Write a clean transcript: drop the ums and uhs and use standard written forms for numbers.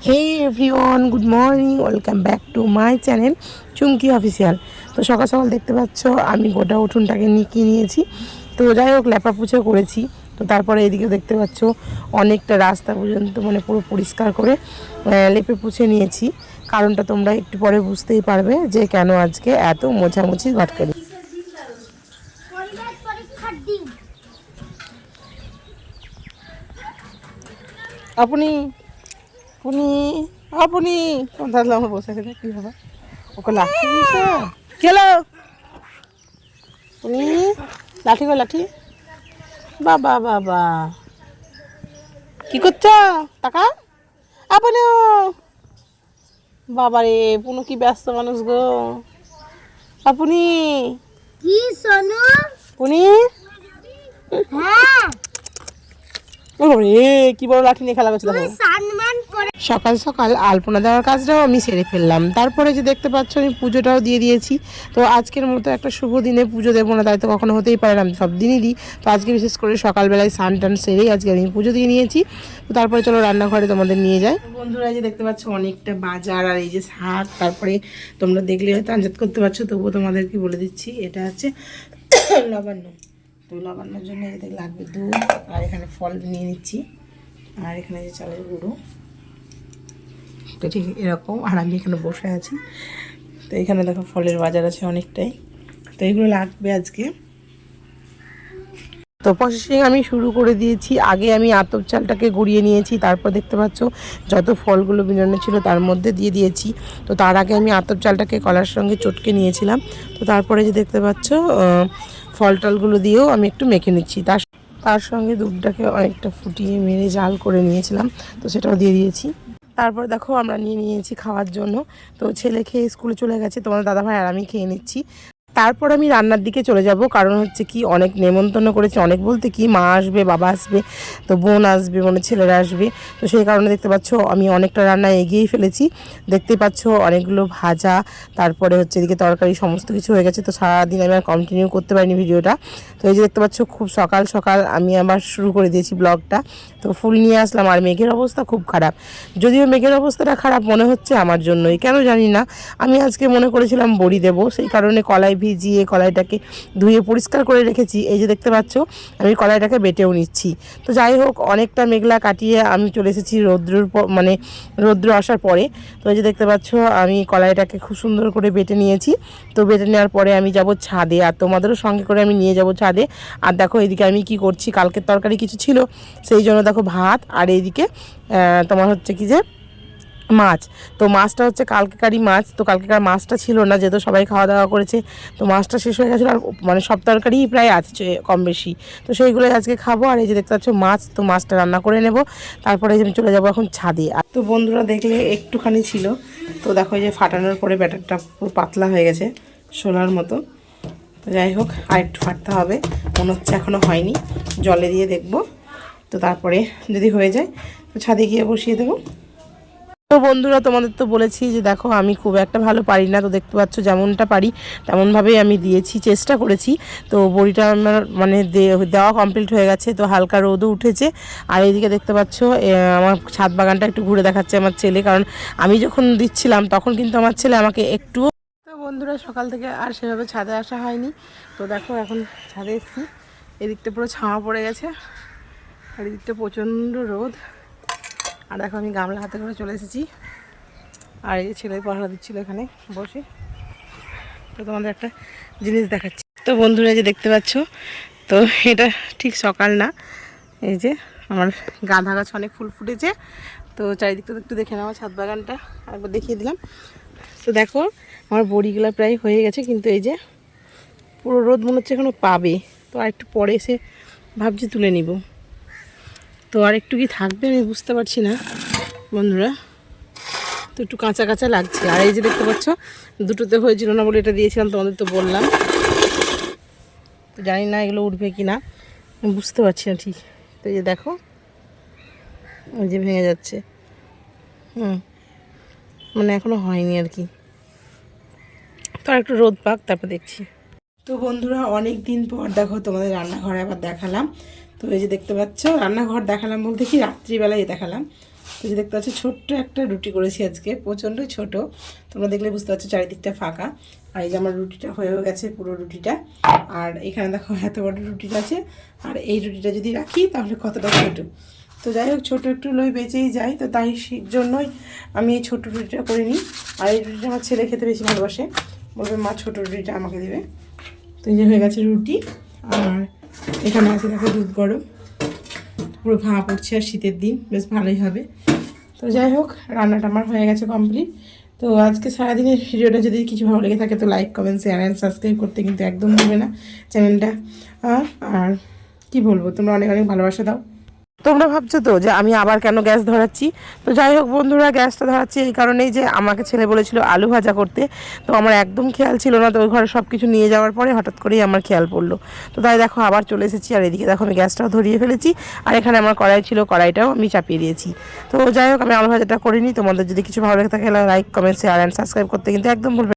Hey everyone, good morning, welcome back to my channel Chumki official. তো সকাল সকাল দেখতে পাচ্ছ আমি গোটা উঠোনটাকে নিকিয়ে নিয়েছি। তো যাই হোক, ল্যাপা পুছো করেছি। তো তারপরে এদিকে দেখতে পাচ্ছ অনেকটা রাস্তা পর্যন্ত মানে পুরো পরিষ্কার করে লেপে পুছে নিয়েছি। কারণটা তোমরা একটু পরে বুঝতেই পারবে যে কেন আজকে এত মোছামুছি ঘটকারি। আপনি আপনি আপনি তাহলে আমার বসে গেছে কী হবে? ওকে লাঠি দিয়েছে, খেলো তুমি, লাঠি গো লাঠি। বাবা বাবা, কি করছো? টাকা আপনি, বাবা রে পুনু কি ব্যস্ত মানুষ গো আপনি। কি সোনু? পুনি হ্যাঁ, কি বড় লাঠি নিয়ে খেলা করছে দেখো। সম্মান করে সকাল সকাল আলপনা দেওয়ার কাজটাও আমি সেরে ফেললাম। তারপরে যে দেখতে পাচ্ছ আমি পুজোটাও দিয়ে দিয়েছি। তো আজকের মতো একটা শুভ দিনে পুজো দেবো না তাই তো কখনো হতেই পারে না, আমি সব দিনই দিই। তো আজকে বিশেষ করে সকালবেলায় স্নান টান সেরেই আজকে আমি পুজো দিয়ে নিয়েছি। তো তারপরে চলো রান্নাঘরে তোমাদের নিয়ে যাই। বন্ধুরা যে দেখতে পাচ্ছ অনেকটা বাজার আর এই যে শাক, তারপরে তোমরা দেখলে হয়তো আঞ্জাত করতে পারছো, তবুও তোমাদেরকে বলে দিচ্ছি এটা হচ্ছে লবণ্য। তো লবণ্যের জন্য এদের লাগবে দুধ, আর এখানে ফল নিয়ে নিচ্ছি, আর এখানে যে চালের গুঁড়ো। তো ঠিক এরকম, আর আমি এখানে বসে আছি। তো এখানে দেখো ফলের বাজার আছে অনেকটাই, তো এগুলো লাগবে আজকে। তো প্রসেসিং আমি শুরু করে দিয়েছি। আগে আমি আতপ চালটাকে গুঁড়িয়ে নিয়েছি, তারপর দেখতে পাচ্ছ যত ফলগুলো বিনানো ছিল তার মধ্যে দিয়ে দিয়েছি। তো তার আগে আমি আতপ চালটাকে কলার সঙ্গে চটকে নিয়েছিলাম। তো তারপরে যে দেখতে পাচ্ছ ফল টলগুলো দিয়েও আমি একটু মেখে নিচ্ছি। তার সঙ্গে দুধটাকে অনেকটা ফুটিয়ে মেরে জাল করে নিয়েছিলাম, তো সেটাও দিয়ে দিয়েছি। তারপর দেখো আমরা নিয়ে নিয়েছি খাওয়ার জন্য। তো ছেলে খেয়ে স্কুলে চলে গেছে, তোমাদের দাদাভাই আর আমি খেয়ে নিচ্ছি। তারপর আমি রান্নার দিকে চলে যাব, কারণ হচ্ছে কি অনেক নেমন্তন্ন করেছি। অনেক বলতে কি মা আসবে, বাবা আসবে, তো বোন আসবে, বোনের ছেলেরা আসবে। তো সেই কারণে দেখতে পাচ্ছ আমি অনেকটা রান্না এগিয়েই ফেলেছি। দেখতেই পাচ্ছ অনেকগুলো ভাজা, তারপরে হচ্ছে এদিকে তরকারি সমস্ত কিছু হয়ে গেছে। তো সারাদিন আমি আর কন্টিনিউ করতে পারিনি ভিডিওটা। তো এই যে দেখতে পাচ্ছ খুব সকাল সকাল আমি আবার শুরু করে দিয়েছি ব্লগটা। তো ফুল নিয়ে আসলাম, আর মেঘের অবস্থা খুব খারাপ। যদিও মেঘের অবস্থাটা খারাপ মনে হচ্ছে আমার জন্যই, কেন জানি না। আমি আজকে মনে করেছিলাম বড়ি দেবো, সেই কারণে কলাই ভিজিয়ে কলাইটাকে ধুয়ে পরিষ্কার করে রেখেছি। এই যে দেখতে পাচ্ছ আমি কলাইটাকে বেটেও নিচ্ছি। তো যাই হোক, অনেকটা মেঘলা কাটিয়ে আমি চলে এসেছি মানে রৌদ্র আসার পরে। তো এই যে দেখতে পাচ্ছ আমি কলাইটাকে খুব সুন্দর করে বেটে নিয়েছি। তো বেটে নেওয়ার পরে আমি যাব ছাদে, আর তোমাদেরও সঙ্গে করে আমি নিয়ে যাব ছাদে। আর দেখো এদিকে আমি কি করছি, কালকের তরকারি কিছু ছিল সেই জন্য দেখো ভাত, আর এইদিকে তোমার হচ্ছে কি যে মাছ। তো মাছটা হচ্ছে কালকেকারই মাছ। তো কালকেকার মাছটা ছিল না, যেহেতু সবাই খাওয়া দাওয়া করেছে। তো মাছটা শেষ হয়ে গেছিলো, আর মানে সব তরকারিই প্রায় আছে কম বেশি। তো সেইগুলোই আজকে খাবো। আর এই যে দেখতে পাচ্ছ মাছ, তো মাছটা রান্না করে নেব। তারপরে যে আমি চলে যাবো এখন ছাদে। আর তো বন্ধুরা দেখলে একটুখানি ছিল, তো দেখো এই যে ফাটানোর পরে ব্যাটারটা পুরো পাতলা হয়ে গেছে, শোলার মতো। তো যাই হোক, আর একটু ফাটতে হবে, মনে হচ্ছে এখনও হয়নি। জলে দিয়ে দেখবো, তো তারপরে যদি হয়ে যায় তো ছাদে গিয়ে বসিয়ে দেবো। তো বন্ধুরা তোমাদের তো বলেছি যে দেখো আমি খুব একটা ভালো পারি না। তো দেখতে পাচ্ছ যেমনটা পারি তেমনভাবেই আমি দিয়েছি, চেষ্টা করেছি। তো বড়িটা আমার মানে দেওয়া কমপ্লিট হয়ে গেছে। তো হালকা রোদও উঠেছে। আর এইদিকে দেখতে পাচ্ছ আমার ছাদ বাগানটা একটু ঘুরে দেখাচ্ছে আমার ছেলে, কারণ আমি যখন দিচ্ছিলাম তখন কিন্তু আমার ছেলে আমাকে একটু। তো বন্ধুরা সকাল থেকে আর সেভাবে ছাদে আসা হয়নি। তো দেখো এখন ছাদে এসেছি, এদিকটা পুরো ছাওয়া পড়ে গেছে, আর এদিকটা প্রচণ্ড রোদ। আর দেখো আমি গামলা হাতে করে চলে এসেছি, আর এই ছেলে পড়া দিচ্ছিল এখানে বসে। তো তোমাদের একটা জিনিস দেখাচ্ছি। তো বন্ধুরা যে দেখতে পাচ্ছ, তো এটা ঠিক সকাল না, এই যে আমার গাঁদা গাছ অনেক ফুল ফুটেছে। তো চারিদিকটা একটু দেখে নাও, ছাদ বাগানটা একবার দেখিয়ে দিলাম। তো দেখো আমার বড়িগুলো প্রায় হয়ে গেছে, কিন্তু এই যে পুরো রোদ মনে হচ্ছে এখনও পাবে। তো আর একটু পরে এসে ভাবছি তুলে নিব। তো আর একটু কি থাকবে আমি বুঝতে পারছি না বন্ধুরা। তো একটু কাঁচা কাঁচা লাগছে। আর এই যে দেখতে পাচ্ছ দুটোতে হয়েছিল না বলে এটা দিয়েছিলাম, তোমাদের তো বললাম। তো জানি না এগুলো উঠবে কি না, আমি বুঝতে পারছি না ঠিক। তো এই যে দেখো ওই যে ভেঙে যাচ্ছে, মানে এখনও হয়নি আর কি। তো আর একটু রোদ পাক তারপর দেখছি। তো বন্ধুরা অনেক দিন পর দেখো তোমাদের রান্নাঘরে আবার দেখালাম। তো এই যে দেখতে পাচ্ছ রান্নাঘর দেখালাম বলতে কি রাত্রিবেলায় দেখালাম। তো যে দেখতে পাচ্ছি ছোট্ট একটা রুটি করেছি আজকে, প্রচণ্ড ছোট, তোমরা দেখলে বুঝতে পারছো চারিদিকটা ফাঁকা। আর এই যে আমার রুটিটা হয়েও গেছে, পুরো রুটিটা। আর এখানে দেখো এত বড় রুটিটা আছে, আর এই রুটিটা যদি রাখি তাহলে কতটা ছোটো। তো যাই হোক, ছোটো একটু লই বেঁচেই যায়, তো তাই জন্যই আমি এই ছোটো রুটিটা করে নিই। আর এই রুটিটা আমার ছেলে খেতে বেশি ভালোবাসে, বলবে মা ছোটো রুটিটা আমাকে দেবে। তো এই যে হয়ে গেছে রুটি, আর এখানে আছে দেখো দুধ গরম, পুরো ভাঁপ পড়ছে, আর শীতের দিন বেশ ভালোই হবে। তো যাই হোক, রান্নাটা আমার হয়ে গেছে কমপ্লিট। তো আজকে সারাদিনের ভিডিওটা যদি কিছু ভালো লেগে থাকে তো like, comment, share and subscribe করতে কিন্তু একদম ভুলবে না চ্যানেলটা। আর কি বলবো, তোমরা অনেক অনেক ভালোবাসা দাও। তোমরা ভাবছো তো যে আমি আবার কেন গ্যাস ধরাচ্ছি। তো যাই হোক বন্ধুরা, গ্যাসটা ধরাচ্ছি এই কারণেই যে আমাকে ছেলে বলেছিল আলু ভাজা করতে, তো আমার একদম খেয়াল ছিল না। তো ওই ঘরে সব কিছু নিয়ে যাওয়ার পরে হঠাৎ করেই আমার খেয়াল পড়লো। তো তাই দেখো আবার চলে এসেছি, আর এদিকে দেখো আমি গ্যাসটাও ধরিয়ে ফেলেছি, আর এখানে আমার কড়াই ছিল, কড়াইটাও আমি চাপিয়ে দিয়েছি। তো যাই হোক, আমি আলু ভাজাটা করিনি। তোমাদের যদি কিছু ভালো লাগে থাকে like, comment, share and subscribe করতে কিন্তু একদম ভুলবে।